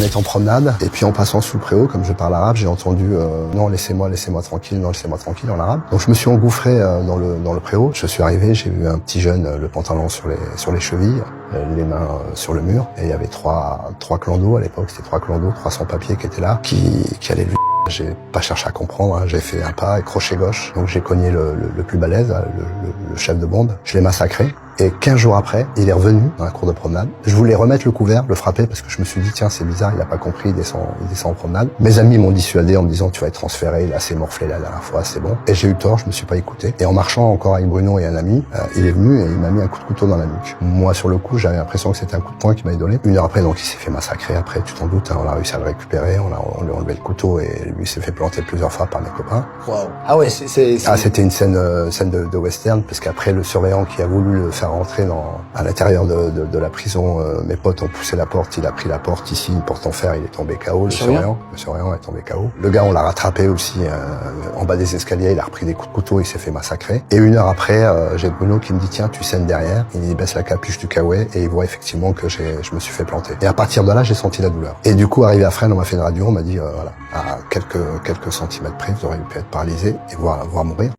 est en promenade, et puis en passant sous le préau, comme je parle arabe, j'ai entendu non, laissez-moi tranquille, non, laissez-moi tranquille en arabe. Donc je me suis engouffré dans le préau. Je suis arrivé, j'ai vu un petit jeune, le pantalon sur les chevilles, les mains sur le mur, et il y avait trois clandos à l'époque, c'était 3 clandos, 3 sans-papiers qui étaient là, qui allaient lui. J'ai pas cherché à comprendre, hein. J'ai fait un pas et crochet gauche, donc j'ai cogné le plus balèze, le chef de bande. Je l'ai massacré. Et 15 jours après, il est revenu dans la cour de promenade. Je voulais remettre le couvert, le frapper, parce que je me suis dit, tiens, c'est bizarre, il a pas compris, il descend en promenade. Mes amis m'ont dissuadé en me disant, tu vas être transféré, il a assez morflé la dernière fois, c'est bon. Et j'ai eu tort, je me suis pas écouté. Et en marchant encore avec Bruno et un ami, il est venu et il m'a mis un coup de couteau dans la nuque. Moi, sur le coup, j'avais l'impression que c'était un coup de poing qui m'avait donné. 1 heure après, donc, il s'est fait massacrer. Après, tu t'en doutes, hein, on a réussi à le récupérer, on lui a enlevé le couteau et lui s'est fait planter plusieurs fois par mes copains. Wow. Ah ouais, c'était une scène de western, parce qu'après, le surveillant qui a voulu le faire rentrer à l'intérieur de la prison, mes potes ont poussé la porte, il a pris la porte ici, une porte en fer, il est tombé KO, le surveillant est tombé KO. Le gars, on l'a rattrapé aussi en bas des escaliers, il a repris des coups de couteau, il s'est fait massacrer. Et 1 heure après, j'ai Bruno qui me dit, tiens, tu saignes derrière. Il baisse la capuche du kawaii et il voit effectivement que je me suis fait planter. Et à partir de là, j'ai senti la douleur. Et du coup, arrivé à Fresnes, on m'a fait une radio, on m'a dit, voilà, à quelques centimètres près, vous auriez pu être paralysé et voir mourir.